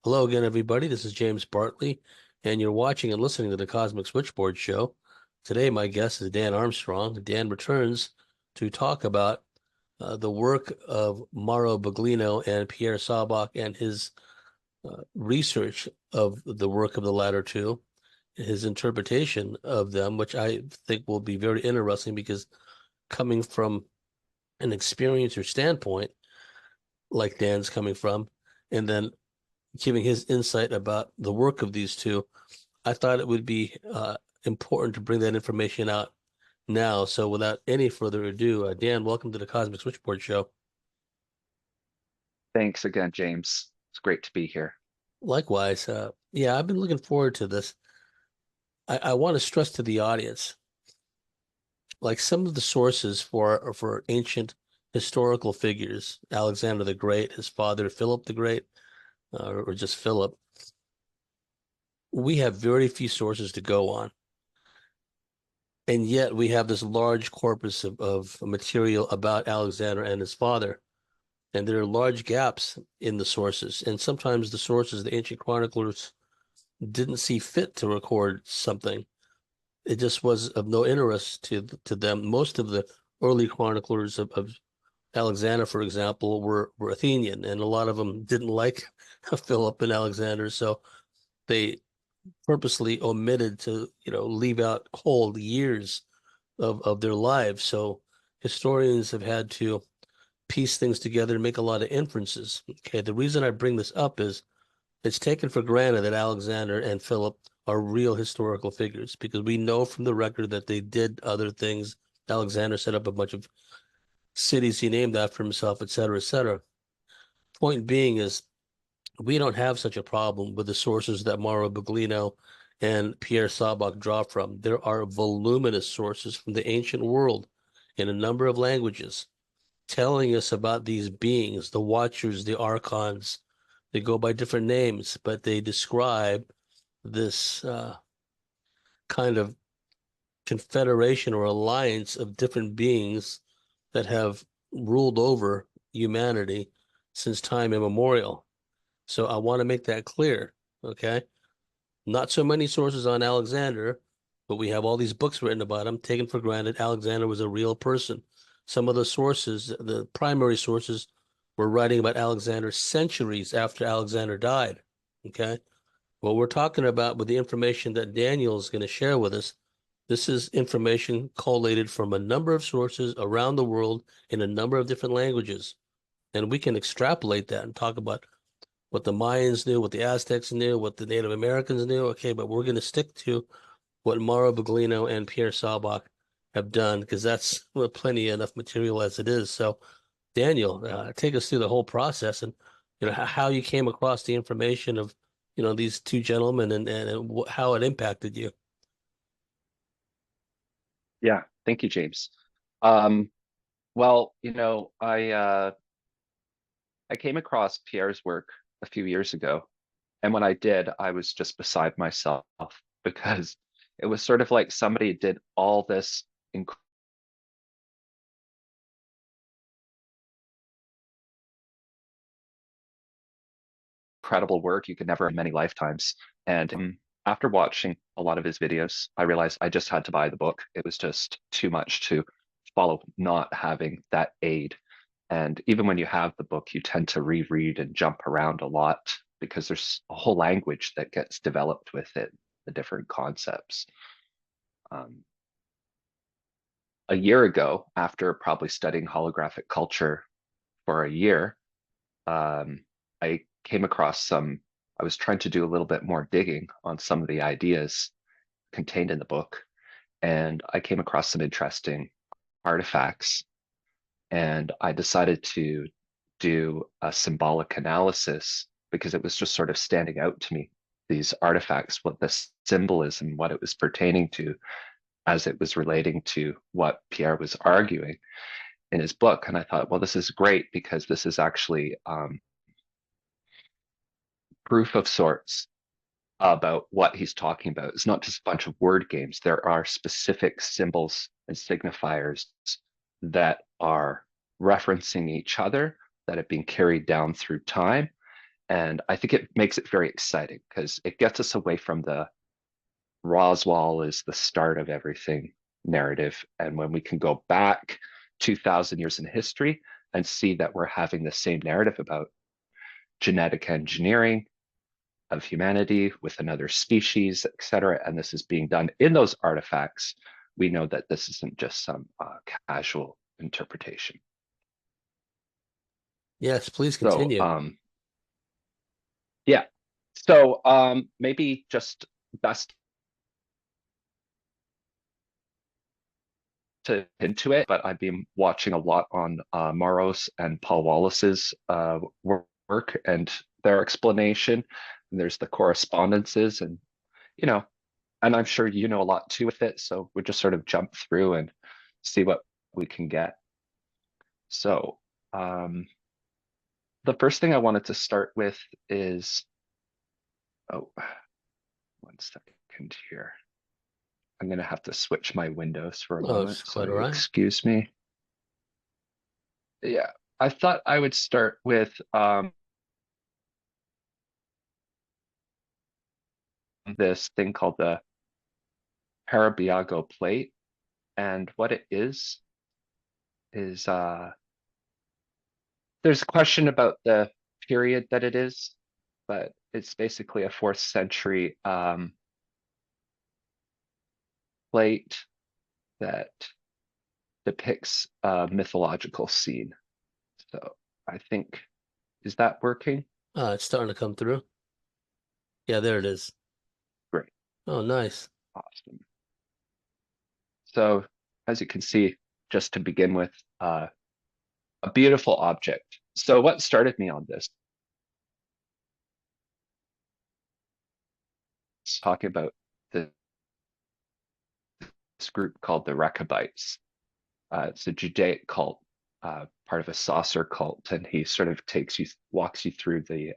Hello again, everybody. This is James Bartley, and you're watching and listening to the Cosmic Switchboard Show. Today, my guest is Dan Armstrong. Dan returns to talk about the work of Mauro Biglino and Pierre Sabak and his research of the work of the latter two, his interpretation of them, which I think will be very interesting because coming from an experiencer standpoint, like Dan's coming from, and then giving his insight about the work of these two, I thought it would be important to bring that information out now. So without any further ado, Dan, welcome to the Cosmic Switchboard Show. Thanks again, James. It's great to be here. Likewise, yeah, I've been looking forward to this. I want to stress to the audience, like some of the sources for ancient historical figures, Alexander the Great, his father Philip the Great, or just Philip, we have very few sources to go on. And yet we have this large corpus of material about Alexander and his father. And there are large gaps in the sources. And sometimes the sources, the ancient chroniclers, didn't see fit to record something. It just was of no interest to them. Most of the early chroniclers of Alexander, for example, were Athenian, and a lot of them didn't like Philip and Alexander, so they purposely omitted to, leave out whole years of their lives. So historians have had to piece things together and make a lot of inferences. Okay, the reason I bring this up is it's taken for granted that Alexander and Philip are real historical figures because we know from the record that they did other things. Alexander set up a bunch of cities he named after himself, et cetera, et cetera. Point being is we don't have such a problem with the sources that Mauro Buglino and Pierre Sabak draw from. There are voluminous sources from the ancient world in a number of languages telling us about these beings, the Watchers, the Archons. They go by different names, but they describe this kind of confederation or alliance of different beings that have ruled over humanity since time immemorial. So I want to make that clear, okay? Not so many sources on Alexander, but we have all these books written about him, taken for granted Alexander was a real person. Some of the sources, the primary sources, were writing about Alexander centuries after Alexander died, okay? What we're talking about with the information that Daniel is going to share with us, this is information collated from a number of sources around the world in a number of different languages. And we can extrapolate that and talk about what the Mayans knew, what the Aztecs knew, what the Native Americans knew. Okay, but we're going to stick to what Mauro Buglino and Pierre Sabak have done because that's plenty enough material as it is. So, Daniel, take us through the whole process and how you came across the information of these two gentlemen and how it impacted you. Yeah, thank you, James. Um, well, I came across Pierre's work a few years ago, and when I did, I was just beside myself because it was sort of like somebody did all this incredible work you could never in many lifetimes. And after watching a lot of his videos, I realized I just had to buy the book. It was just too much to follow not having that aid. And even when you have the book, you tend to reread and jump around a lot because there's a whole language that gets developed with it, the different concepts. Um, a year ago, after probably studying holographic culture for a year, I came across I was trying to do a little bit more digging on some of the ideas contained in the book, and I came across some interesting artifacts, and I decided to do a symbolic analysis because it was just sort of standing out to me, these artifacts, what the symbolism, what it was pertaining to as it was relating to what Pierre was arguing in his book. And I thought, well, this is great because this is actually proof of sorts about what he's talking about. It's not just a bunch of word games. There are specific symbols and signifiers that are referencing each other that have been carried down through time And I think it makes it very exciting because it gets us away from the Roswell is the start of everything narrative. And when we can go back 2,000 years in history and see that we're having the same narrative about genetic engineering of humanity with another species, et cetera, and this is being done in those artifacts, we know that this isn't just some casual interpretation. Yes, please So, continue. yeah. So maybe just best to into it, but I've been watching a lot on Mauro's and Paul Wallace's work and their explanation. And there's the correspondences, and you know, and I'm sure you know a lot too with it. So we just sort of jump through and see what we can get. So the first thing I wanted to start with is, oh, 1 second here. I'm going to have to switch my windows for a Oh, it's moment, so quite all right. excuse me. Yeah, I thought I would start with this thing called the Parabiago plate. And what it is there's a question about the period that it is, but it's basically a 4th century plate that depicts a mythological scene. So I think, is that working? It's starting to come through. Yeah, there it is. Great, Oh, nice. awesome. So as you can see, just to begin with, a beautiful object. So what started me on this, talking about this group called the Rechabites. It's a Judaic cult, part of a saucer cult, and he sort of walks you through the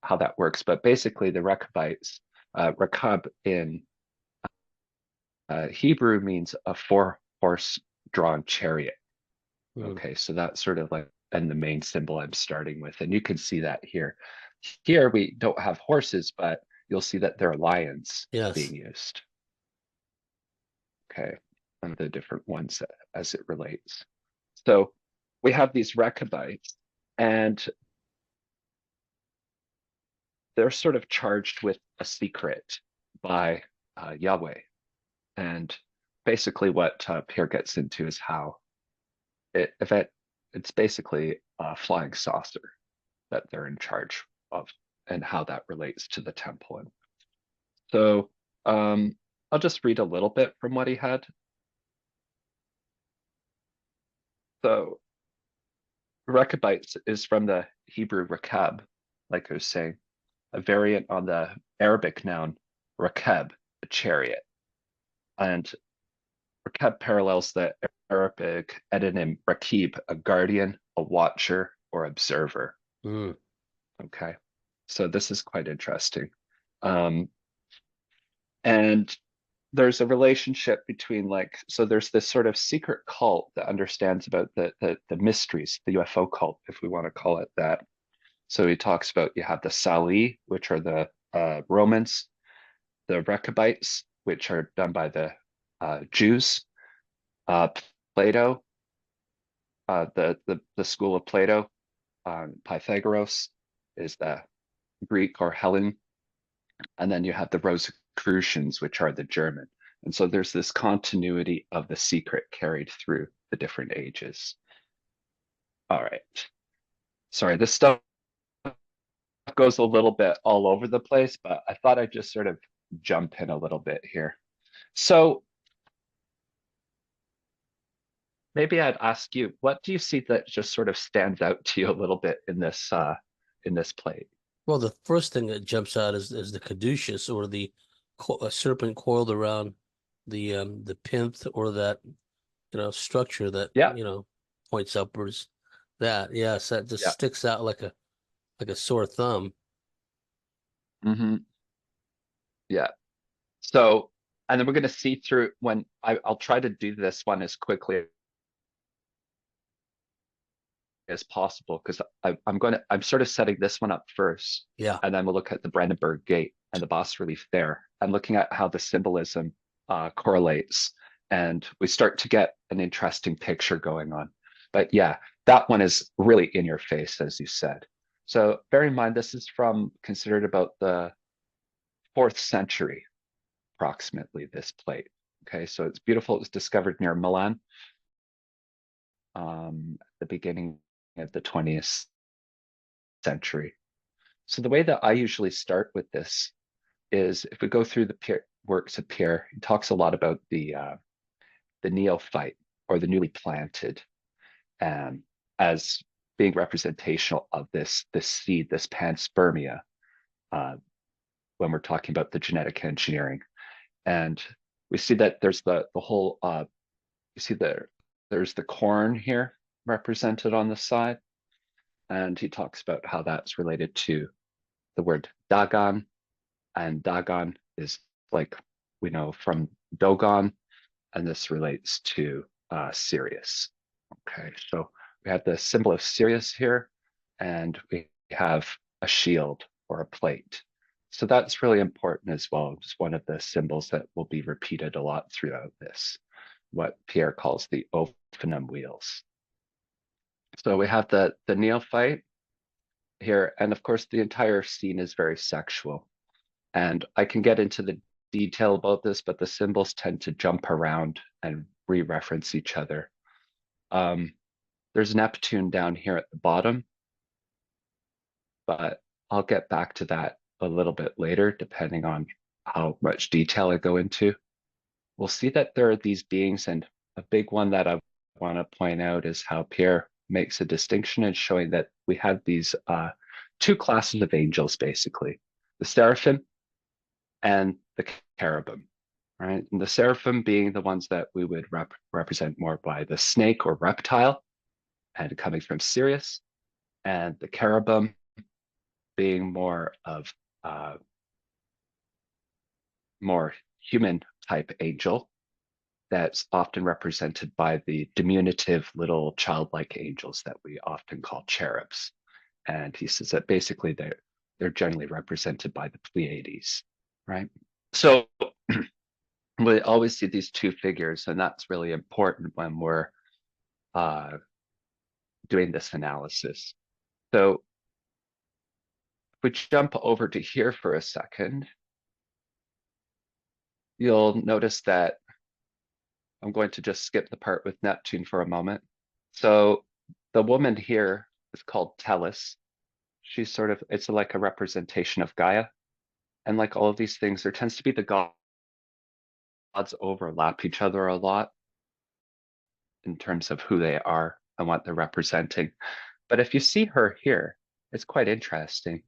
how that works. But basically, the Rechabites, Rechab in Hebrew means a 4-horse drawn chariot. Mm, Okay, so that's sort of like and the main symbol I'm starting with, and you can see that here. Here we don't have horses, but you'll see that there are lions yes. being used. Okay, and the different ones as it relates. So we have these Rechabites, and they're sort of charged with a secret by Yahweh. And basically, what Pierre gets into is how it's basically a flying saucer that they're in charge of, and how that relates to the temple. And so I'll just read a little bit from what he had. So Rechabites is from the Hebrew Rechab, like I was saying, a variant on the Arabic noun rakeb, a chariot. And rakeb parallels the Arabic edenim rakib, a guardian, a watcher, or observer. Mm, Okay, so this is quite interesting. Um, and there's a relationship between so there's this sort of secret cult that understands about the mysteries, the UFO cult, if we want to call it that. So he talks about you have the Sali, which are the Romans, the Rechabites, which are done by the Jews, uh, Plato, the school of Plato, Pythagoras is the Greek or Hellen, and then you have the Rosicrucians, which are the German. And so there's this continuity of the secret carried through the different ages. All right. Sorry, this stuff goes a little bit all over the place, but I thought I'd just sort of jump in a little bit here. So maybe I'd ask you, what do you see that just sort of stands out to you a little bit in this plate? well, the first thing that jumps out is the caduceus, or the serpent coiled around the plinth, or that structure that Yeah, points upwards. That, yes, that just yeah. sticks out like a sore thumb. Hmm. Yeah. So, and then we're going to see through when I'll try to do this one as quickly as possible because I'm sort of setting this one up first, Yeah. and then we'll look at the Brandenburg Gate and the bas relief there, and looking at how the symbolism correlates, and we start to get an interesting picture going on. But yeah, that one is really in your face, as you said. So bear in mind, this is from considered about the 4th century, approximately, this plate. Okay, so it's beautiful. It was discovered near Milan at the beginning of the 20th century. So the way that I usually start with this is if we go through the works of Pierre, he talks a lot about the neophyte or the newly planted, um, as being representational of this seed, this panspermia, uh, when we're talking about the genetic engineering. And we see that there's the whole you see there's the corn here represented on the side, and he talks about how that's related to the word Dagon, and Dagon is like we know from Dogon, and this relates to Sirius. Okay, so we have the symbol of Sirius here, and we have a shield or a plate. So that's really important as well. It's one of the symbols that will be repeated a lot throughout this, what Pierre calls the Ophanim wheels. So we have the neophyte here, and of course the entire scene is very sexual. And I can get into the detail about this, but the symbols tend to jump around and re-reference each other. There's Neptune down here at the bottom, but I'll get back to that a little bit later, depending on how much detail I go into. We'll see that there are these beings, and a big one that I want to point out is how Pierre makes a distinction in showing that we have these two classes of angels, basically, the seraphim and the cherubim, right? And the seraphim being the ones that we would represent more by the snake or reptile, and coming from Sirius, and the cherubim being more of more human type angel that's often represented by the diminutive little childlike angels that we often call cherubs. And he says that basically they're generally represented by the Pleiades, right? So we always see these two figures, and that's really important when we're uh, doing this analysis. So if we jump over to here for a second, you'll notice that I'm going to just skip the part with Neptune for a moment. So the woman here is called Tellus. She's sort of, it's like a representation of Gaia. And like all of these things, there tends to be the gods overlap each other a lot in terms of who they are and what they're representing. But if you see her here, it's quite interesting.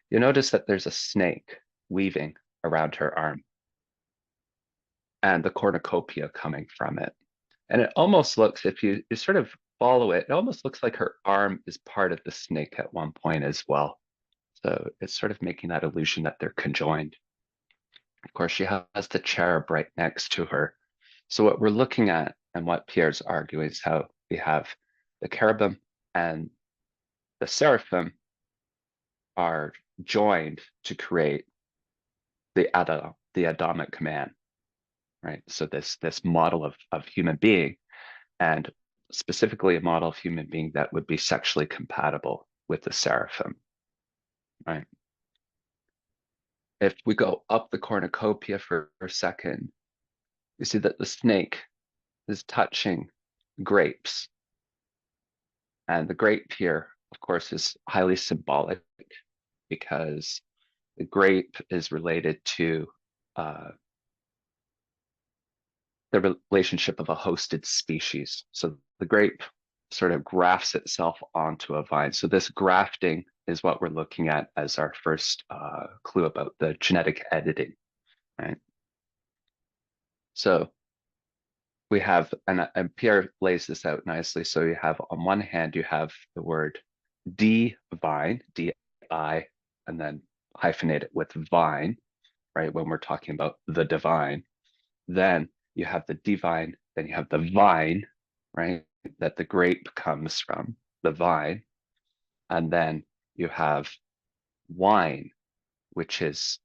You notice that there's a snake weaving around her arm and the cornucopia coming from it. And it almost looks, if you sort of follow it, it almost looks like her arm is part of the snake at one point as well. So it's sort of making that illusion that they're conjoined. Of course, she has the cherub right next to her. So what we're looking at and what Pierre's arguing is how we have the cherubim and the seraphim are joined to create the Adamic man, right? So this model of human being, and specifically a model of human being that would be sexually compatible with the seraphim, right? If we go up the cornucopia for a second, you see that the snake is touching grapes. And the grape here, of course, is highly symbolic because the grape is related to the relationship of a hosted species. So the grape sort of grafts itself onto a vine. So this grafting is what we're looking at as our first clue about the genetic editing, right? So we have, and Pierre lays this out nicely. So you have, on one hand, you have the word divine, D-I, and then hyphenate it with vine, right? When we're talking about the divine. Then you have the divine, then you have the vine, right? That the grape comes from. the vine, and then you have wine, which is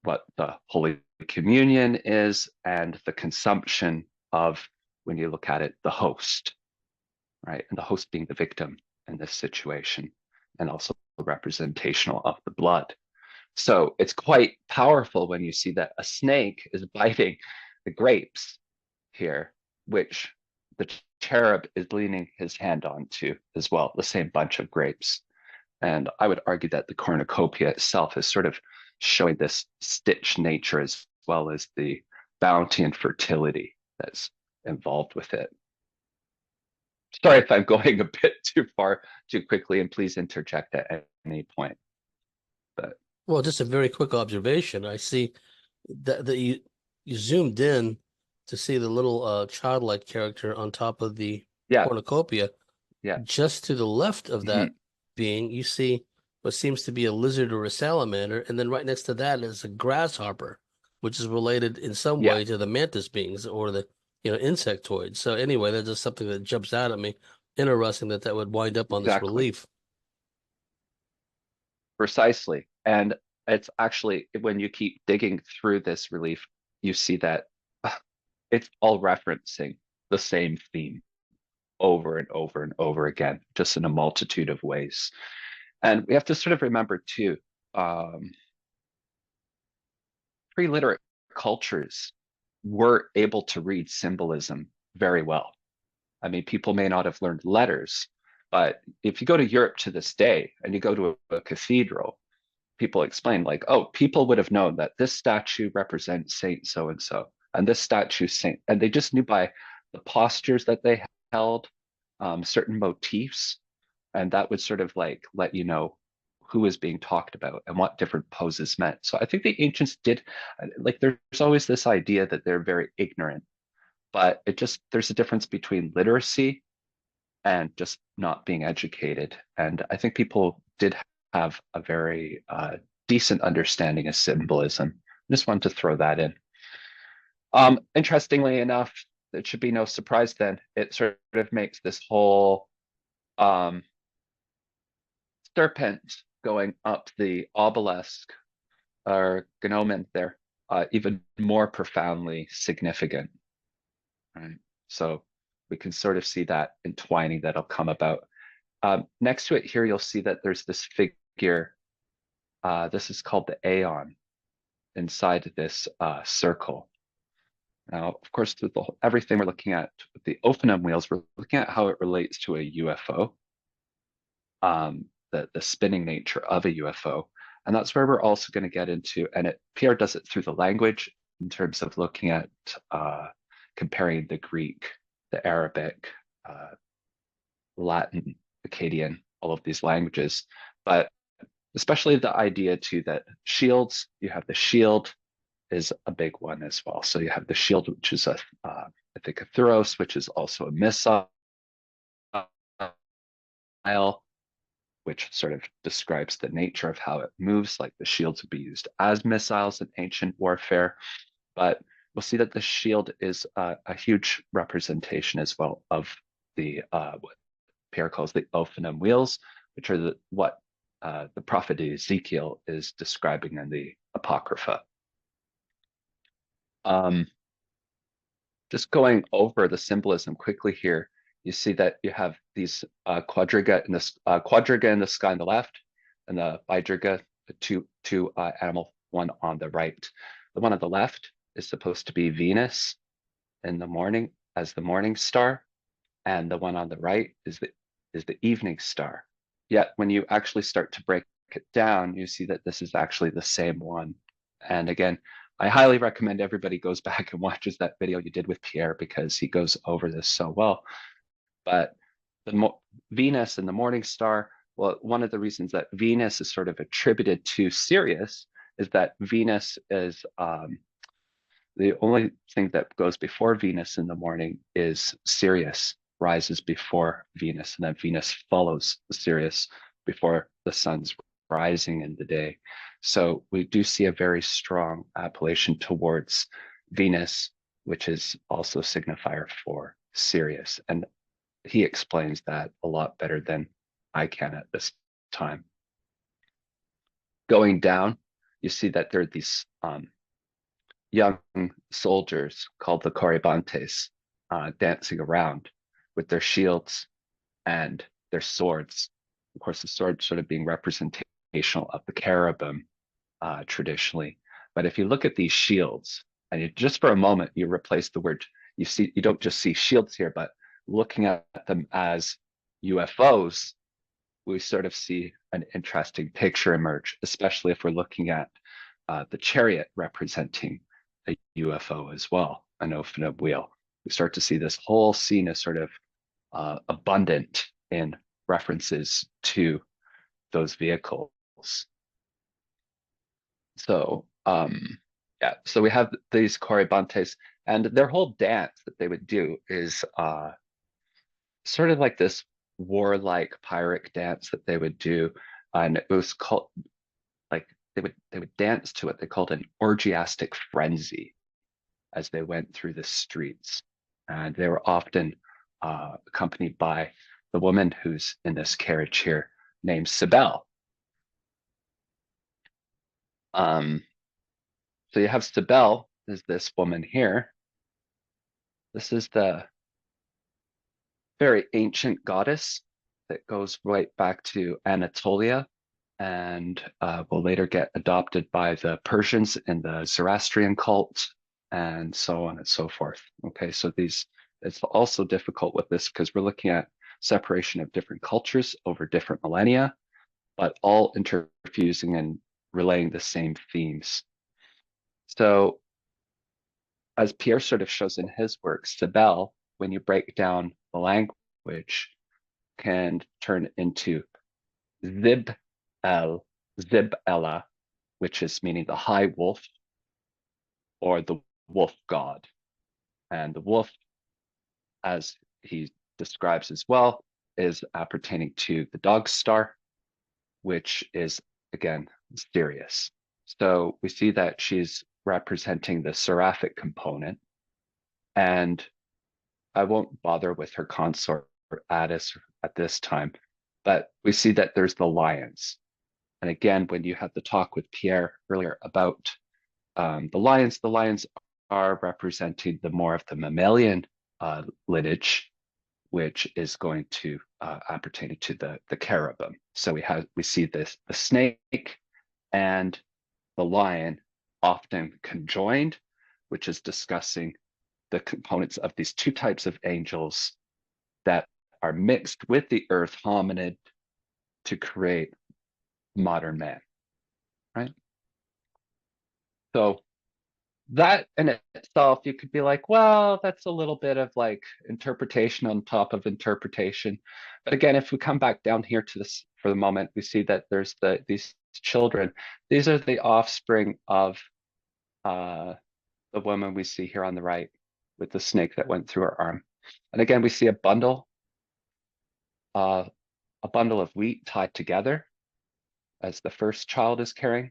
what the Holy Communion is, and the consumption of, when you look at it, the host, right? And the host being the victim in this situation, and also representational of the blood. So it's quite powerful when you see that a snake is biting the grapes here, which the cherub is leaning his hand onto as well, the same bunch of grapes. And I would argue that the cornucopia itself is sort of showing this stitched nature as well as the bounty and fertility that's involved with it. Sorry if I'm going a bit too far too quickly, and please interject at any point. But Well, just a very quick observation. I see that you zoomed in to see the little childlike character on top of the yeah, cornucopia. yeah, Just to the left of that mhm, being, you see what seems to be a lizard or a salamander, and then right next to that is a grasshopper, which is related in some yeah, way to the mantis beings or the insectoids. So anyway, that's just something that jumps out at me. Interesting that that would wind up on this exactly, relief. precisely. And it's actually, when you keep digging through this relief, you see that it's all referencing the same theme over and over and over again, just in a multitude of ways. And we have to sort of remember too, um, pre-literate cultures were able to read symbolism very well. I mean, people may not have learned letters, but if you go to Europe to this day and you go to a cathedral, people explain like, oh, people would have known that this statue represents Saint so and so, and this statue Saint, and they just knew by the postures that they held, certain motifs, and that would sort of like let you know who is being talked about and what different poses meant. So I think the ancients did, like, there's always this idea that they're very ignorant, but it just, there's a difference between literacy and just not being educated. And I think people did have a very decent understanding of symbolism. I just wanted to throw that in. Interestingly enough, it should be no surprise then, it sort of makes this whole um, serpent going up the obelisk or gnomon there even more profoundly significant, right? So we can sort of see that entwining that'll come about. Next to it here, you'll see that there's this figure. This is called the Aeon inside this circle. Now, of course, with everything we're looking at with the Ophanum wheels, we're looking at how it relates to a UFO, the spinning nature of a UFO. And that's where we're also going to get into, and Pierre does it through the language in terms of looking at comparing the Greek, the Arabic, Latin, Akkadian, all of these languages. But especially the idea too that shields, you have the shield is a big one as well. So you have the shield, which is I think a thuros, which is also a missile, which sort of describes the nature of how it moves, like the shields would be used as missiles in ancient warfare. But we'll see that the shield is a huge representation as well of the what Pierre calls the Ophanum wheels, which are what the prophet Ezekiel is describing in the Apocrypha. Um, just going over the symbolism quickly here, you see that you have these quadriga in the sky on the left, and the bidriga, the two animal, one on the right. The one on the left is supposed to be Venus in the morning as the morning star, and the one on the right is the evening star. Yet when you actually start to break it down, you see that this is actually the same one. And again, I highly recommend everybody goes back and watches that video you did with Pierre because he goes over this so well. But Venus and the morning star, well, one of the reasons that Venus is sort of attributed to Sirius is that Venus is the only thing that goes before Venus in the morning is Sirius rises before Venus, and then Venus follows Sirius before the sun's rising in the day. So we do see a very strong appellation towards Venus, which is also a signifier for Sirius. And he explains that a lot better than I can at this time. Going down, you see that there are these young soldiers called the Corybantes dancing around with their shields and their swords. Of course, the sword sort of being representational of the cherubim traditionally. But if you look at these shields, and you, just for a moment, you replace the word, you don't just see shields here, but looking at them as UFOs, we sort of see an interesting picture emerge, especially if we're looking at the chariot representing a UFO as well, an open wheel. We start to see this whole scene as sort of abundant in references to those vehicles. So yeah, so we have these Corybantes, and their whole dance that they would do is sort of like this warlike Pyrrhic dance that they would do, and it was called like they would dance to it. They called it an orgiastic frenzy as they went through the streets, and they were often accompanied by the woman who's in this carriage here, named Cybele. So you have Cybele, is this woman here. This is the very ancient goddess that goes right back to Anatolia and will later get adopted by the Persians in the Zoroastrian cult and so on and so forth. Okay, so these, it's also difficult with this because we're looking at separation of different cultures over different millennia, but all interfusing and relaying the same themes. So as Pierre sort of shows in his work, Cybele, when you break down the language, can turn into Zib-Ella, which is meaning the high wolf or the wolf god. And the wolf, as he describes as well, is appertaining to the dog star, which is, again, Sirius. So we see that she's representing the seraphic component, and I won't bother with her consort Attis at this time, but we see that there's the lions. And again, when you had the talk with Pierre earlier about the lions are representing the more of the mammalian lineage, which is going to appertain to the cherubim. So we see this the snake and the lion often conjoined, which is discussing the components of these two types of angels that are mixed with the earth hominid to create modern man, right? So that in itself, you could be like, well, that's a little bit of like interpretation on top of interpretation. But again, if we come back down here to this for the moment, we see that there's these children. These are the offspring of the woman we see here on the right with the snake that went through her arm. And again, we see uh, a bundle of wheat tied together as the first child is carrying.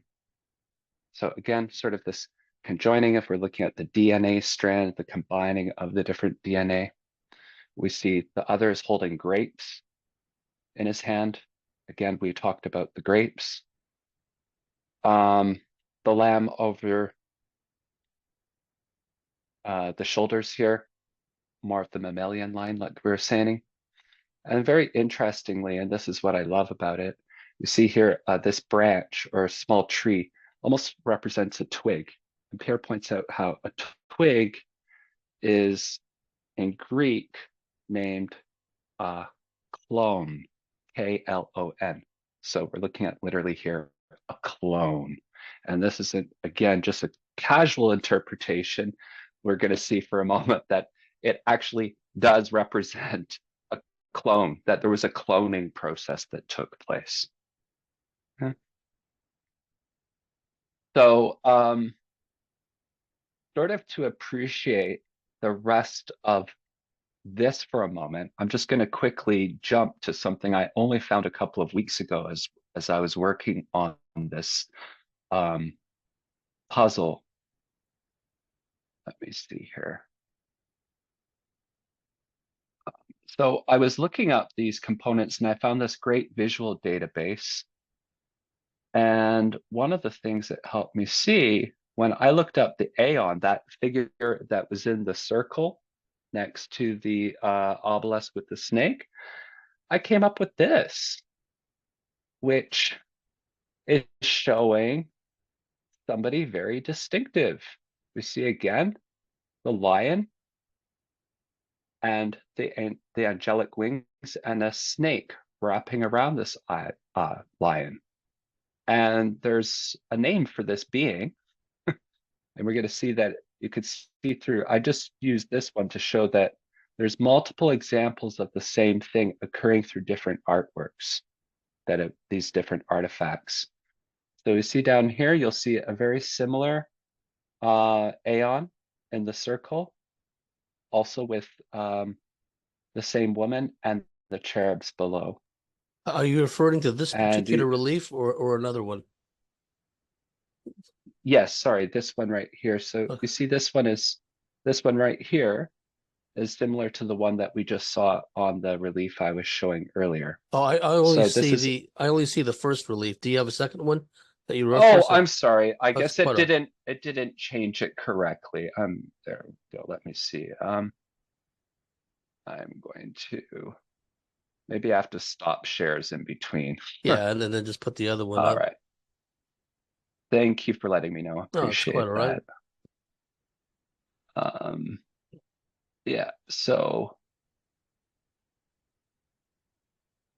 So again, sort of this conjoining, if we're looking at the DNA strand, the combining of the different DNA. We see the other is holding grapes in his hand. Again, we talked about the grapes. The lamb over the shoulders here, more of the mammalian line, like we were saying. And very interestingly, and this is what I love about it, you see here this branch or a small tree almost represents a twig. And Pierre points out how a twig is in Greek named clone, K-L-O-N. So we're looking at literally here a clone. And this is, again, just a casual interpretation. We're going to see for a moment that it actually does represent a clone, that there was a cloning process that took place. Okay. So sort of to appreciate the rest of this for a moment, I'm just going to quickly jump to something I only found a couple of weeks ago as I was working on this puzzle. Let me see here. So I was looking up these components and I found this great visual database. And one of the things that helped me see when I looked up the Aeon, that figure that was in the circle next to the obelisk with the snake, I came up with this, which is showing somebody very distinctive. We see again the lion and the angelic wings and a snake wrapping around this lion. And there's a name for this being, and we're going to see that you could see through. I just used this one to show that there's multiple examples of the same thing occurring through different artworks that have these different artifacts. So you see down here, you'll see a very similar Aeon in the circle, also with the same woman and the cherubs below. Are you referring to this And particular relief or another one? yes, sorry, this one right here. So Okay. you see this one right here is similar to the one that we just saw on the relief I was showing earlier. Oh, So this is, I only see the first relief. Do you have a second one that you oh, referenced? I'm sorry. I That's guess quite all right. it didn't change it correctly. There we go. Let me see. I'm going to maybe I have to stop shares in between. Yeah, and then just put the other one All up. right. Thank you for letting me know. No, it's quite Appreciate all right. that. Um, yeah, so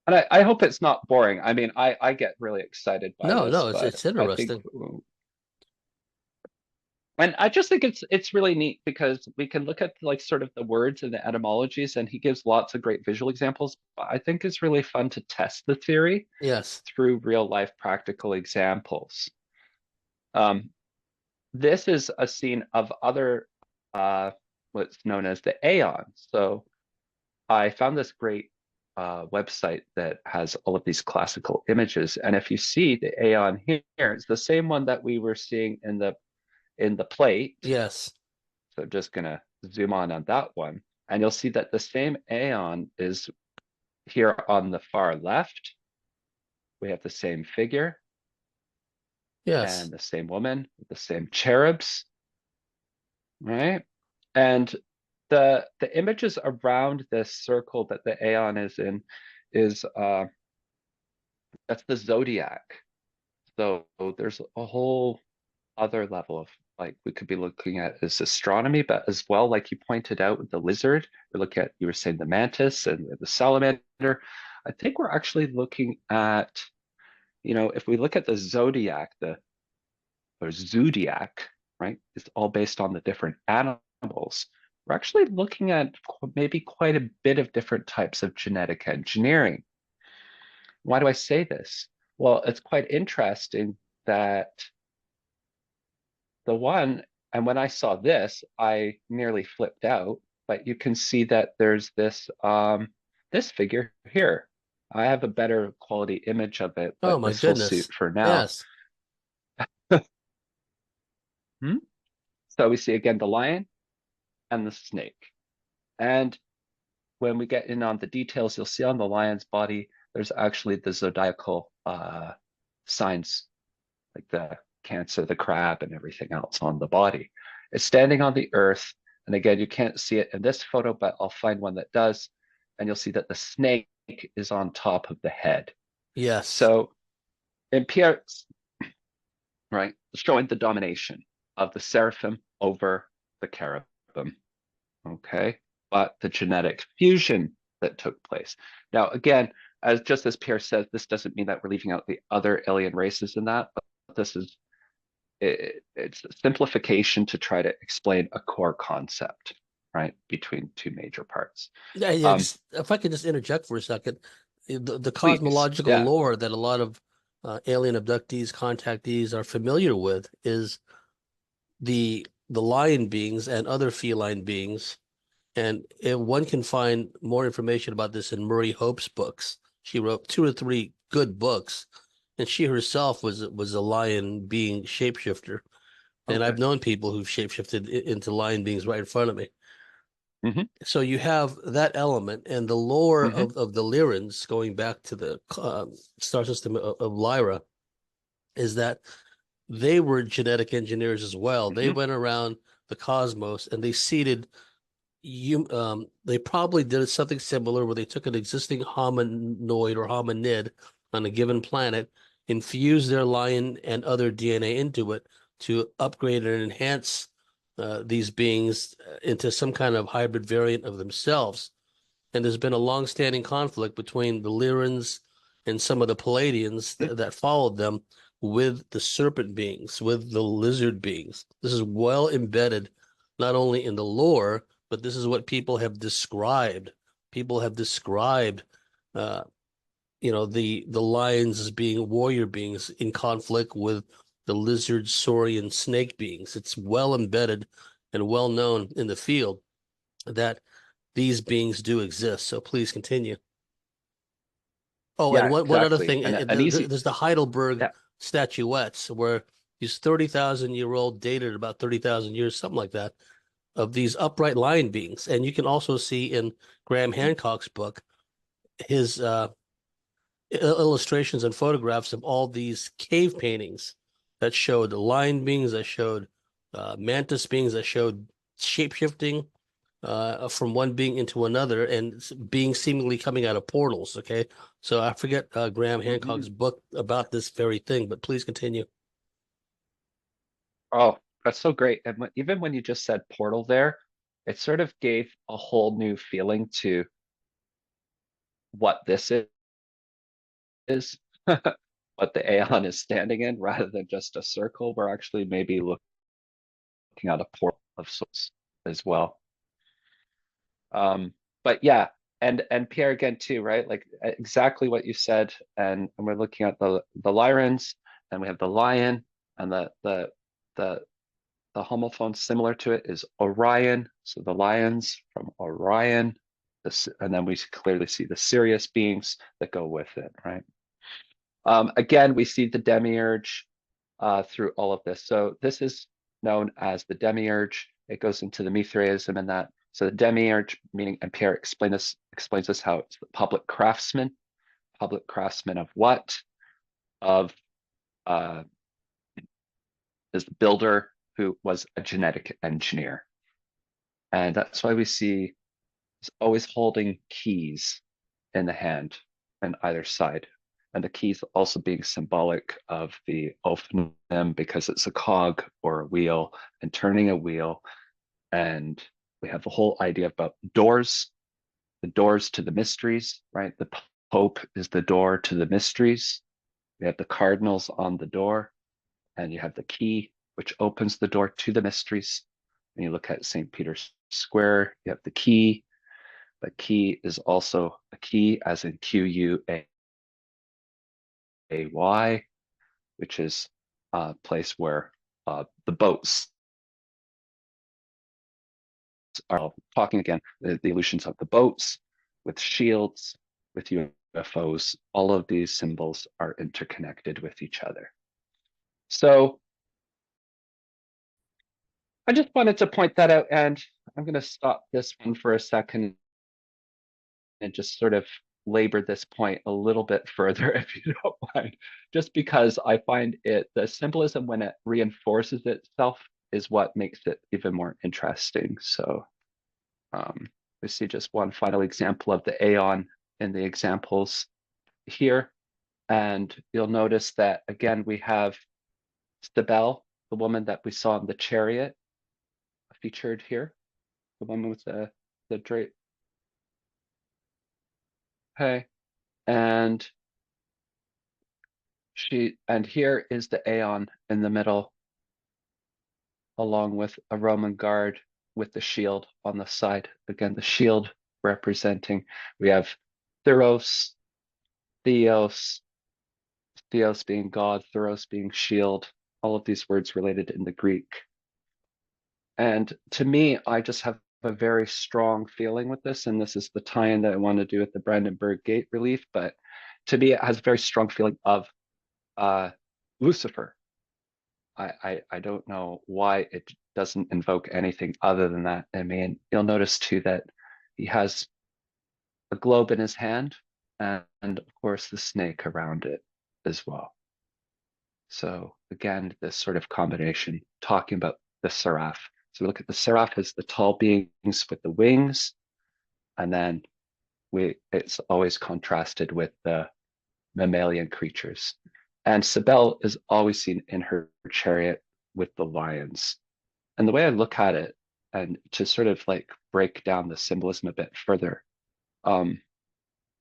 and I hope it's not boring. I mean, I get really excited by No, this, no, but it's I think interesting. and I just think it's really neat because we can look at like sort of the words and the etymologies, and he gives lots of great visual examples. But I think it's really fun to test the theory Yes. through real life practical examples. Um, this is a scene of other what's known as the Aeon. So I found this great website that has all of these classical images, and if you see the Aeon here, it's the same one that we were seeing in the plate. Yes. So I'm just gonna zoom on that one, and you'll see that the same Aeon is here on the far left. We have the same figure Yes. and the same woman, the same cherubs, right? And the images around this circle that the Aeon is in is that's the zodiac. So there's a whole other level of like we could be looking at is astronomy, but as well, like you pointed out, with the lizard, we look at you were saying the mantis and the salamander. I think we're actually looking at, if we look at the zodiac, the or zodiac, right? It's all based on the different animals. We're actually looking at maybe quite a bit of different types of genetic engineering. Why do I say this? Well, it's quite interesting that the one, and when I saw this, I nearly flipped out, but you can see that there's this figure here. I have a better quality image of it, Oh but my this will suit goodness. for now. Yes. Hmm? So we see again the lion and the snake. And when we get in on the details, you'll see on the lion's body, there's actually the zodiacal signs, like the Cancer, the crab, and everything else on the body. It's standing on the earth. And again, you can't see it in this photo, but I'll find one that does. And you'll see that the snake is on top of the head. Yes. So in Pierre, right, showing the domination of the seraphim over the cherubim. Okay. But the genetic fusion that took place. Now, again, as Pierre says, this doesn't mean that we're leaving out the other alien races in that, but this is it's a simplification to try to explain a core concept, right, between two major parts. Yeah, yeah, Um, just if I could just interject for a second, the please, cosmological yeah, lore that a lot of alien abductees, contactees are familiar with is the lion beings and other feline beings. And one can find more information about this in Murray Hope's books. She wrote two or three good books, and she herself was a lion being shapeshifter. And okay, I've known people who've shapeshifted into lion beings right in front of me. Hmm. So you have that element, and the lore Hmm. of the Lyrans, going back to the star system of Lyra, is that they were genetic engineers as well. They Hmm. went around the cosmos and they seeded they probably did something similar where they took an existing hominoid or hominid on a given planet, infused their lion and other DNA into it to upgrade and enhance these beings into some kind of hybrid variant of themselves. And there's been a long-standing conflict between the Lyrans and some of the Palladians that followed them with the serpent beings, with the lizard beings. This is well embedded not only in the lore, but this is what people have described. People have described, uh, the lions as being warrior beings in conflict with the lizard, saurian, snake beings. It's well embedded and well known in the field that these beings do exist. So please continue. Oh, and Yeah, one other exactly. thing, And an easy, there's the Heidelberg yeah. statuettes where these 30,000-year-old dated about 30,000 years, something like that, of these upright lion beings. And you can also see in Graham Hancock's book his illustrations and photographs of all these cave paintings that showed lion beings, that showed mantis beings, that showed shape-shifting from one being into another and being seemingly coming out of portals. Okay. So I forget Graham Hmm. Hancock's book about this very thing, but please continue. Oh, that's so great. And even when you just said portal there, it sort of gave a whole new feeling to what this is, what the Aeon is standing in, rather than just a circle. We're actually maybe looking at a portal of sorts as well. But yeah, and Pierre again too, right? Like exactly what you said, and we're looking at the Lyrans, and we have the lion, and the the homophone similar to it is Orion. So the lions from Orion, this, and then we clearly see the Sirius beings that go with it, right? Again, we see the demiurge through all of this. So this is known as the demiurge. It goes into the Mithraism and that. So the demiurge, meaning, and Pierre explains us how it's the public craftsman. Public craftsman of what? Of uh, is the builder who was a genetic engineer. And that's why we see he's always holding keys in the hand on either side. And the keys also being symbolic of the Ophanim because it's a cog or a wheel and turning a wheel. And we have the whole idea about doors, the doors to the mysteries, right? The Pope is the door to the mysteries. We have the cardinals on the door, and you have the key, which opens the door to the mysteries. And you look at St. Peter's Square, you have the key. The key is also a key, as in Quay, which is a place where the boats are talking again, the illusions of the boats with shields, with UFOs. All of these symbols are interconnected with each other. So I just wanted to point that out, and I'm going to stop this one for a second and just sort of labor this point a little bit further, if you don't mind, just because I find it, the symbolism, when it reinforces itself, is what makes it even more interesting. So we see just one final example of the Aeon in the examples here. And you'll notice that, again, we have Stabel, the woman that we saw in the chariot, featured here, the woman with the drape. Okay. And here is the Aeon in the middle, along with a Roman guard with the shield on the side. Again, the shield representing, we have Theros, Theos, Theos being God, Theros being shield, all of these words related in the Greek. And to me, I just have a very strong feeling with this, and this is the tie-in that I want to do with the Brandenburg Gate relief, but to me, it has a very strong feeling of Lucifer. I don't know why it doesn't invoke anything other than that. I mean, you'll notice too that he has a globe in his hand and of course the snake around it as well. So again, this sort of combination, talking about the seraph. So we look at the seraph as the tall beings with the wings, and then it's always contrasted with the mammalian creatures. And Cybele is always seen in her chariot with the lions. And the way I look at it, and to sort of like break down the symbolism a bit further,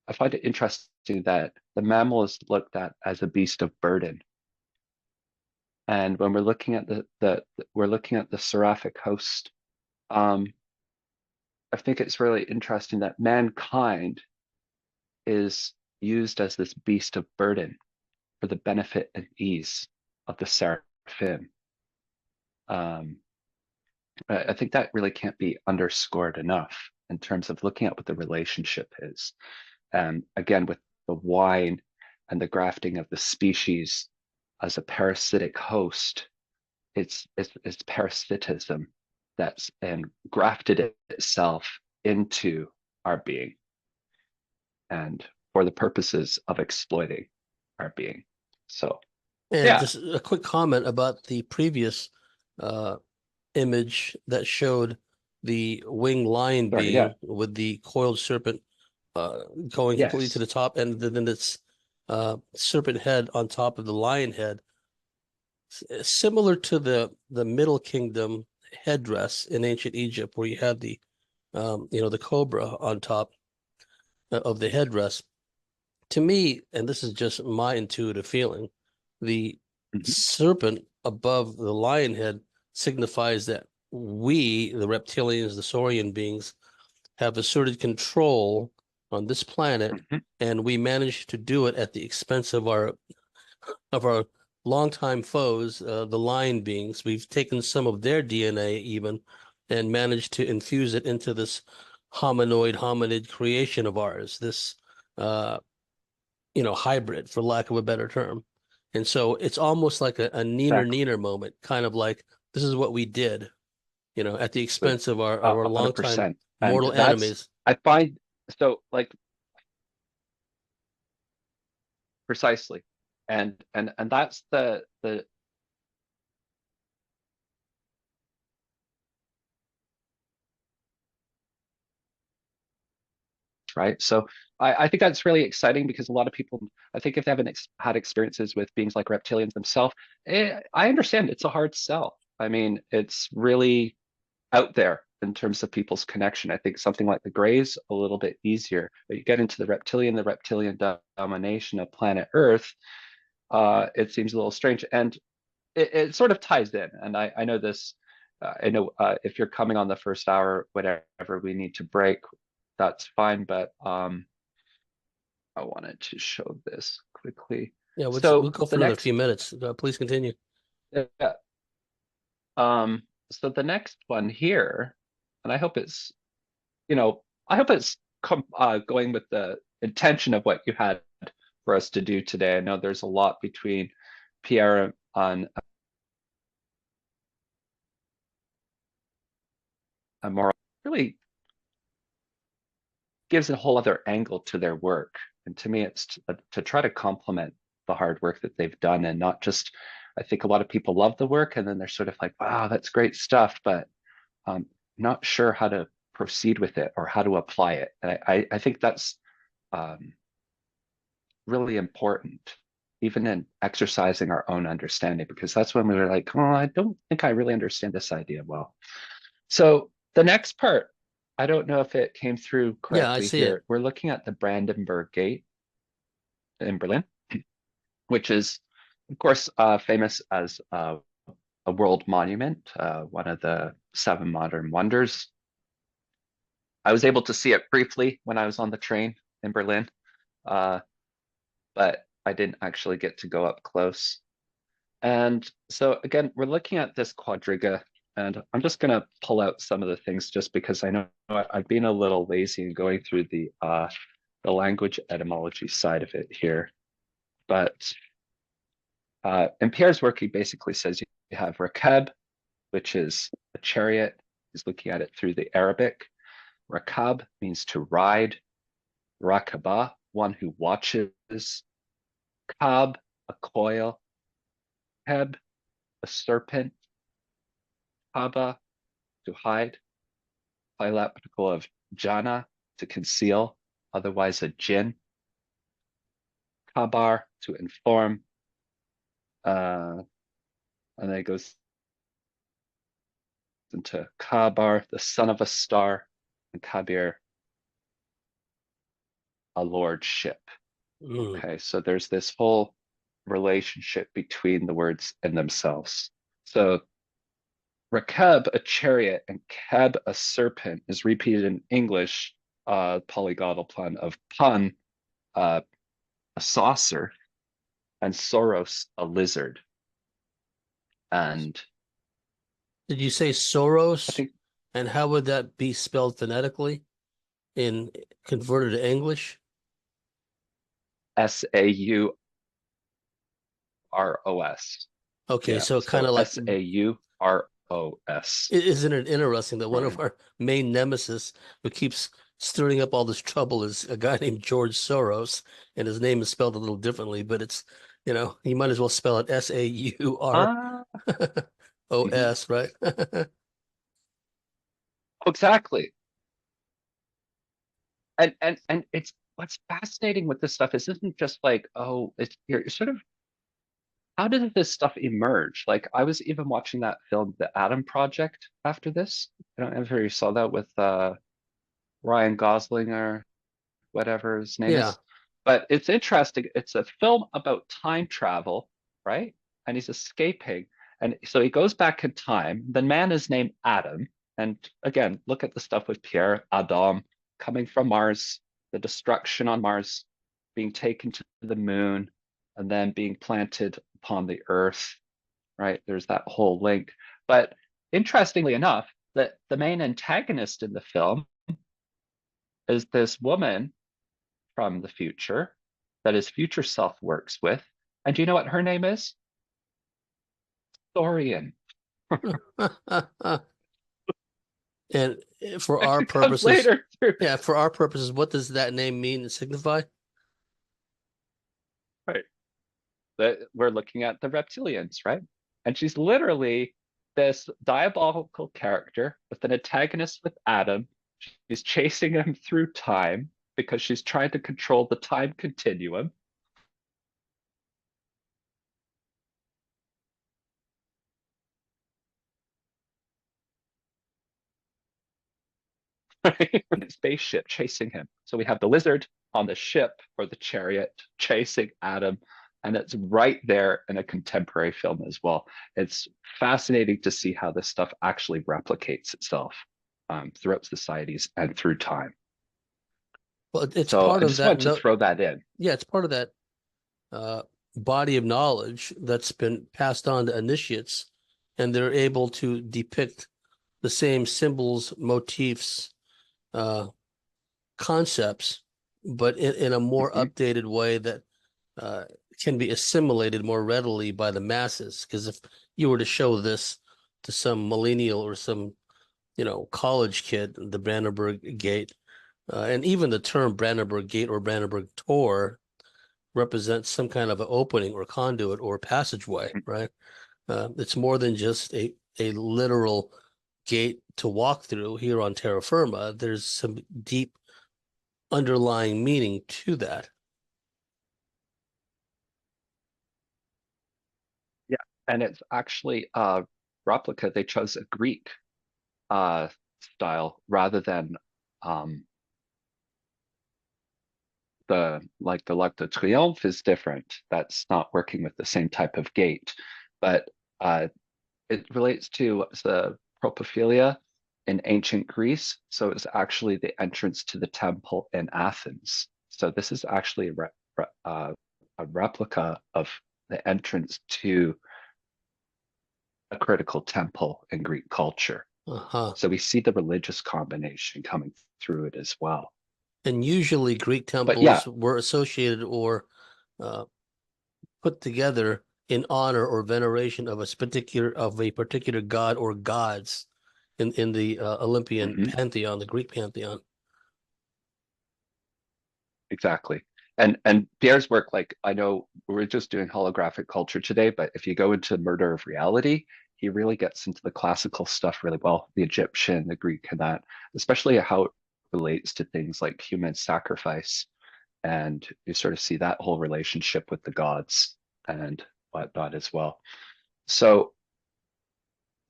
I find it interesting that the mammal is looked at as a beast of burden. And when we're looking at we're looking at the seraphic host, I think it's really interesting that mankind is used as this beast of burden for the benefit and ease of the seraphim. I think that really can't be underscored enough in terms of looking at what the relationship is. And again, with the wine and the grafting of the species as a parasitic host, it's parasitism that's and grafted itself into our being and for the purposes of exploiting our being. So And yeah, just a quick comment about the previous image that showed the winged lion sorry, yeah, being with the coiled serpent going completely to yes. the top, and then its serpent head on top of the lion head, similar to the Middle Kingdom headdress in ancient Egypt, where you had the the cobra on top of the headdress. To me, and this is just my intuitive feeling, the Mhm, serpent above the lion head signifies that we, the reptilians, the saurian beings, have asserted control on this planet, mhm, and we managed to do it at the expense of our longtime foes, the lion beings. We've taken some of their DNA even and managed to infuse it into this hominid creation of ours, this uh, hybrid, for lack of a better term. And so it's almost like a neener exactly. neener moment, kind of like this is what we did, at the expense of our Hundred longtime percent. And mortal that's enemies. I find so like precisely. And that's the right. So I think that's really exciting because a lot of people, I think if they haven't had experiences with beings like reptilians themselves, I understand it's a hard sell. I mean, it's really out there in terms of people's connection. I think something like the Greys a little bit easier, but you get into the reptilian domination of planet Earth, it seems a little strange, and it sort of ties in. And I know this. I know if you're coming on the first hour, whatever we need to break, that's fine. But I wanted to show this quickly. Yeah, we'll So go for the another few next, minutes. Please continue. uh, so the next one here, and I hope it's I hope it's going with the intention of what you had for us to do today. I know there's a lot between Pierre and Mauro. Really gives a whole other angle to their work. And to me, it's to try to complement the hard work that they've done and not just, I think a lot of people love the work and then they're sort of like, wow, that's great stuff, but not sure how to proceed with it or how to apply it. And I think that's um, really important, even in exercising our own understanding, because that's when we were like, oh, I don't think I really understand this idea well. So the next part, I don't know if it came through Yeah, I correctly see it. here. We're looking at the Brandenburg Gate in Berlin, which is, of course, famous as a world monument, one of the seven modern wonders. I was able to see it briefly when I was on the train in Berlin, uh, but I didn't actually get to go up close. And so again, we're looking at this quadriga, and I'm just going to pull out some of the things just because I know I've been a little lazy in going through the language etymology side of it here. But in Pierre's work, he basically says you have Rakeb, which is a chariot. He's looking at it through the Arabic. Rakab means to ride. Rakaba, one who watches. Kab, a coil. Heb, a serpent. Kaba, to hide. Bilapical of jana, to conceal, otherwise a jinn. Kabar, to inform. And then it goes into Kabar, the son of a star, and Kabir, a lordship. Mm. Okay, so there's this whole relationship between the words and themselves. So Rakeb, a chariot, and Keb, a serpent, is repeated in English, polyglottal pun of pun, uh, a saucer, and Soros, a lizard. And Did you say I Soros? think And how would that be spelled phonetically in converted to English? Sauros. Okay, Yeah, so kind so of like, Sauros. isn't it interesting that one of Right. our main nemesis who keeps stirring up all this trouble is a guy named George Soros, and his name is spelled a little differently, but it's, you might as well spell it Sauros, Ah, mhm. right? Exactly. And it's what's fascinating with this stuff is isn't just like, oh, it's you're sort of how did this stuff emerge? Like I was even watching that film, The Atom Project, after this. I don't know if you saw that with Ryan Gosling or whatever his name Yeah. is. But it's interesting. It's a film about time travel, right? And he's escaping. And so he goes back in time. The man is named Adam. And again, look at the stuff with Pierre, Adam, coming from Mars, the destruction on Mars, being taken to the moon, and then being planted upon the Earth, right? There's that whole link. But interestingly enough, the main antagonist in the film is this woman from the future that his future self works with. And do you know what her name is? Thorian. And for our Actually comes purposes, later through. yeah, for our purposes, what does that name mean and signify? Right. That we're looking at the reptilians, right? And she's literally this diabolical character with an antagonist with Adam. She's chasing him through time because she's trying to control the time continuum. Right? And a spaceship chasing him. So we have the lizard on the ship or the chariot chasing Adam, and it's right there in a contemporary film as well. It's fascinating to see how this stuff actually replicates itself throughout societies and through time. Well, it's So part I of just that. wanted to No, throw that in. yeah, it's part of that uh, body of knowledge that's been passed on to initiates, and they're able to depict the same symbols, motifs, uh, concepts, but in a more Mhm. updated way that uh, can be assimilated more readily by the masses. Because if you were to show this to some millennial or some, college kid, the Brandenburg Gate, and even the term Brandenburg Gate or Brandenburg Tor represents some kind of an opening or conduit or passageway, right? It's more than just a literal gate to walk through here on terra firma. There's some deep underlying meaning to that. Yeah, and it's actually a replica. They chose a Greek uh, style rather than um, the L'Arc de Triomphe is different. That's not working with the same type of gate, but it relates to the propophilia in ancient Greece. So it's actually the entrance to the temple in Athens. So this is actually a replica of the entrance to a critical temple in Greek culture. Uh-huh. So we see the religious combination coming through it as well. And usually Greek But yeah, temples were associated or uh, put together in honor or veneration of a particular god or gods in the Olympian Mhm. pantheon, the Greek pantheon. Exactly. And Pierre's work, like I know we're just doing holographic culture today, but if you go into Murder of Reality, he really gets into the classical stuff really well, the Egyptian, the Greek, and that, especially how it relates to things like human sacrifice. And you sort of see that whole relationship with the gods and whatnot as well. So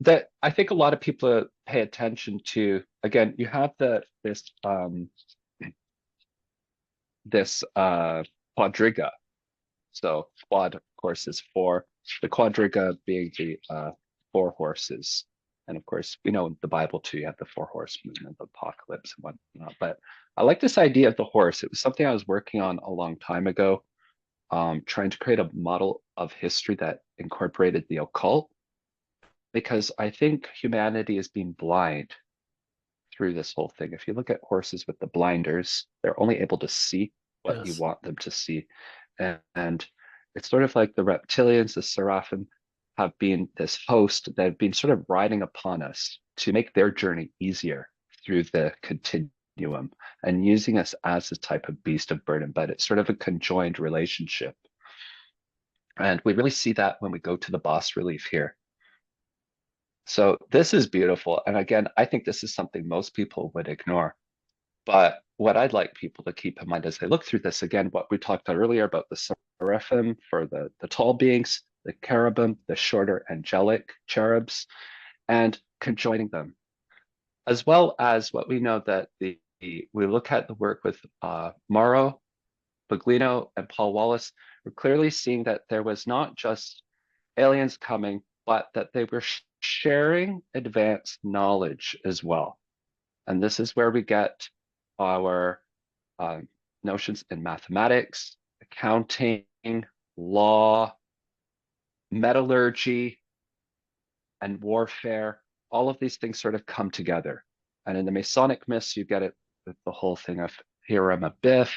that I think a lot of people pay attention to, again, you have this quadriga. So quad, of course, is four. The quadriga being the four horses. And of course, we know in the Bible too, you have the four horsemen of the apocalypse and whatnot. But I like this idea of the horse. It was something I was working on a long time ago, trying to create a model of history that incorporated the occult, because I think humanity is being blind through this whole thing. If you look at horses with the blinders, they're only able to see what you Yes. want them to see. And it's sort of like the reptilians, the seraphim, have been this host that have been sort of riding upon us to make their journey easier through the continuum and using us as a type of beast of burden, but it's sort of a conjoined relationship. And we really see that when we go to the bas relief here. So this is beautiful. And again, I think this is something most people would ignore. But what I'd like people to keep in mind as they look through this, again, what we talked about earlier about the seraphim for the tall beings, the cherubim, the shorter angelic cherubs, and conjoining them, as well as what we know that we look at the work with Mauro, Biglino, and Paul Wallace, we're clearly seeing that there was not just aliens coming, but that they were sharing advanced knowledge as well. And this is where we get our uh, notions in mathematics, accounting, law, metallurgy, and warfare. All of these things sort of come together. And in the Masonic myths, you get it with the whole thing of Hiram Abiff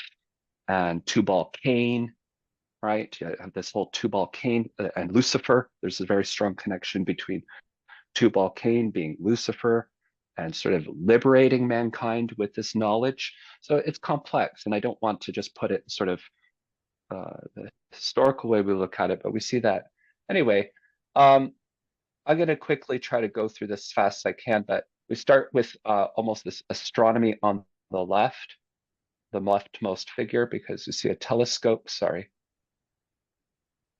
and Tubal Cain, right? You have this whole Tubal Cain and Lucifer. There's a very strong connection between Tubal Cain being Lucifer and sort of liberating mankind with this knowledge. So it's complex, and I don't want to just put it sort of the historical way we look at it, but we see that. Anyway, I'm going to quickly try to go through this as fast as I can, but we start with almost this astronomy on the left, the leftmost figure, because you see a telescope. Sorry,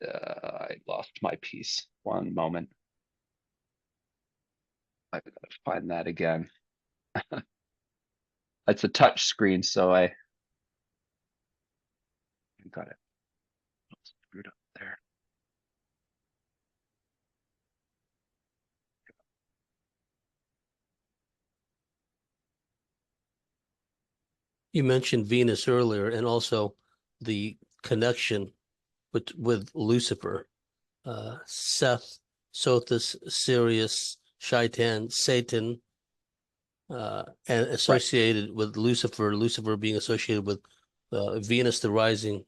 I lost my piece. One moment. I've got to find that again. It's a touch screen, so I got it screwed up there. You mentioned Venus earlier, and also the connection with Lucifer, Seth, Sothis, Sirius, Shaitan, Satan, and Right. associated with Lucifer, Lucifer being associated with Venus, the rising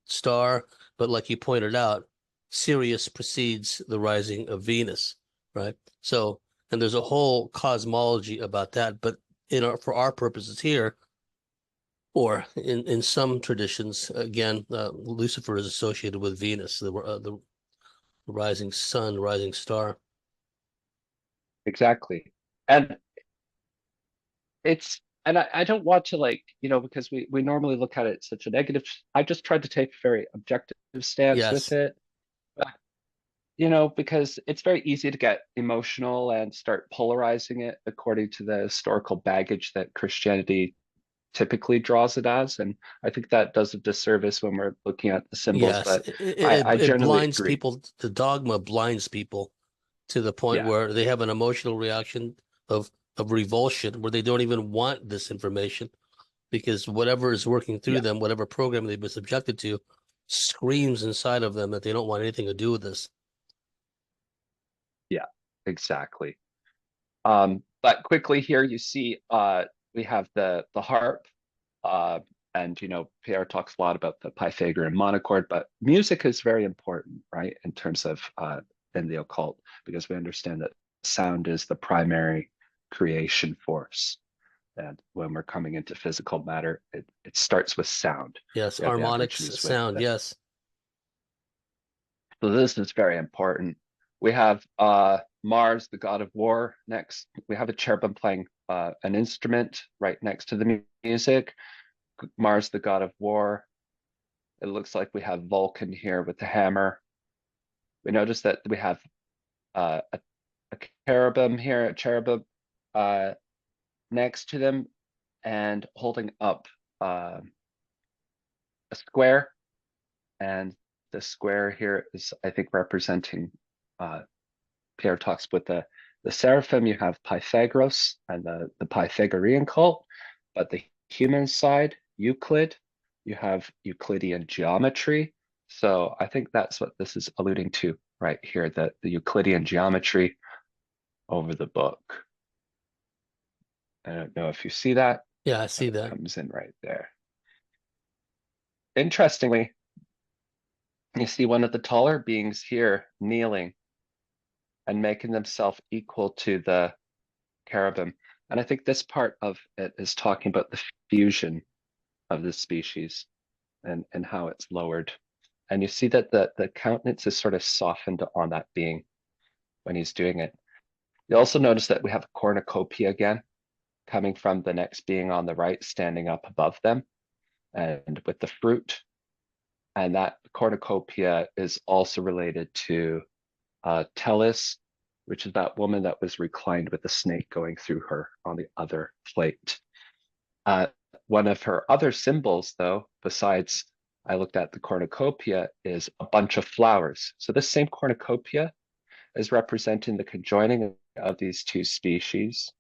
star. But like you pointed out, Sirius precedes the rising of Venus, right? So, and there's a whole cosmology about that. But for our purposes here, or in some traditions, again, Lucifer is associated with Venus, the rising sun, rising star. Exactly. And I don't want to like, because we normally look at it such a negative. I just tried to take a very objective stance with Yes, it. But, because it's very easy to get emotional and start polarizing it according to the historical baggage that Christianity typically draws it as. And I think that does a disservice when we're looking at the symbols, yes. but I It generally blinds agree. people. The dogma blinds people to the point Yeah, where they have an emotional reaction of revulsion, where they don't even want this information because whatever is working through yeah, them, whatever program they've been subjected to, screams inside of them that they don't want anything to do with this. yeah, exactly. But quickly here, you see we have the harp. And Pierre talks a lot about the Pythagorean monochord, but music is very important, right, in terms of in the occult, because we understand that sound is the primary creation force. And when we're coming into physical matter, it starts with sound. Yes, We have the harmonics, Aborigines with sound, the, yes. so this is very important. We have Mars, the god of war, next. We have a cherubim playing an instrument right next to the music. Mars, the god of war. It looks like we have Vulcan here with the hammer. We notice that we have a cherubim here, a cherubim next to them, and holding up a square. And the square here is, I think, representing Pierre talks with the seraphim. You have Pythagoras and the Pythagorean cult, but the human side, Euclid, you have Euclidean geometry. So I think that's what this is alluding to right here, that the Euclidean geometry over the book. I don't know if you see that, Yeah, I but see it that. comes in right there. Interestingly, you see one of the taller beings here kneeling and making themselves equal to the cherubim. And I think this part of it is talking about the fusion of the species and how it's lowered. And you see that the countenance is sort of softened on that being when he's doing it. You also notice that we have a cornucopia again, coming from the next being on the right, standing up above them, and with the fruit. And that cornucopia is also related to Tellus, which is that woman that was reclined with the snake going through her on the other plate. One of her other symbols, though, besides I looked at the cornucopia, is a bunch of flowers. So this same cornucopia is representing the conjoining of these two species,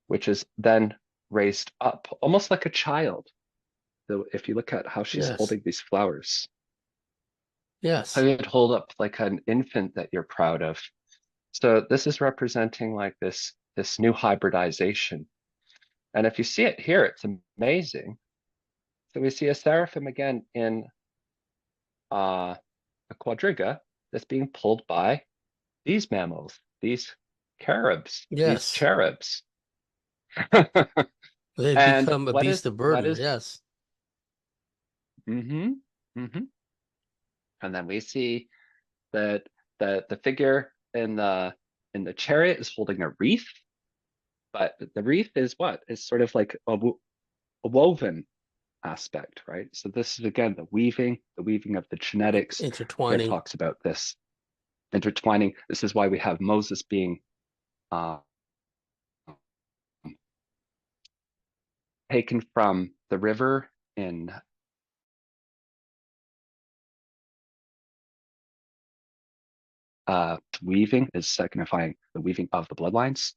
which is then raised up almost like a child. So if you look at how she's Yes, holding these flowers, how yes, you'd hold up like an infant that you're proud of. So this is representing like this new hybridization. And if you see it here, it's amazing. So we see a seraphim again in a quadriga that's being pulled by these mammals, these caribs, these yes. cherubs. They've And become a what beast is of what burden. is Yes, mm-hmm, mm-hmm. And then we see that the figure in the chariot is holding a wreath, but the wreath is what? It's sort of like a woven aspect, right? So this is again the weaving of the genetics. Pierre intertwining. talks about this intertwining. This is why we have Moses being uh, taken from the river in weaving is signifying the weaving of the bloodlines.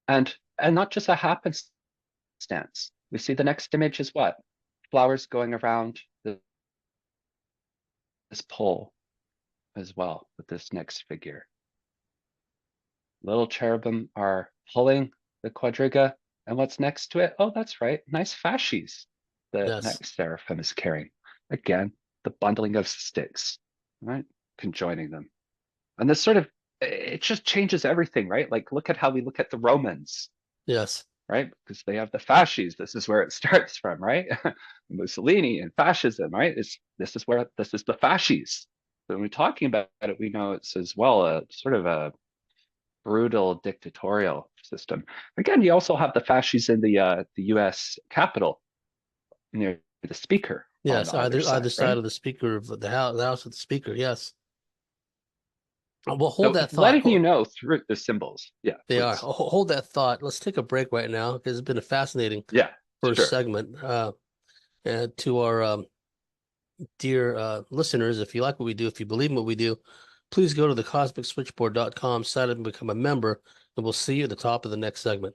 And not just a happenstance. We see the next image is what? Flowers going around this pole as well with this next figure. Little cherubim are pulling the quadriga, and what's next to it? Oh, that's right, nice fasces. The Yes, next seraphim is carrying. Again, the bundling of sticks, right? Conjoining them. And this sort of, it just changes everything, right? Like, look at how we look at the Romans, yes, right? Because they have the fasces. This is where it starts from, right? Mussolini and fascism, right? This is the fasces. So when we're talking about it, we know it's as well a sort of a brutal dictatorial system. Again, you also have the fascists in the U.S. Capitol near the speaker on yes. either Either side, side right? of the speaker of the house of the speaker. Yes. Well, hold So that thought. letting you know through the symbols. Yeah, They are. please. Hold that thought. Let's take a break right now because it's been a fascinating Yeah, first sure. segment. And to our dear listeners, if you like what we do, if you believe in what we do, please go to the cosmicswitchboard.com, sign up and become a member, and we'll see you at the top of the next segment.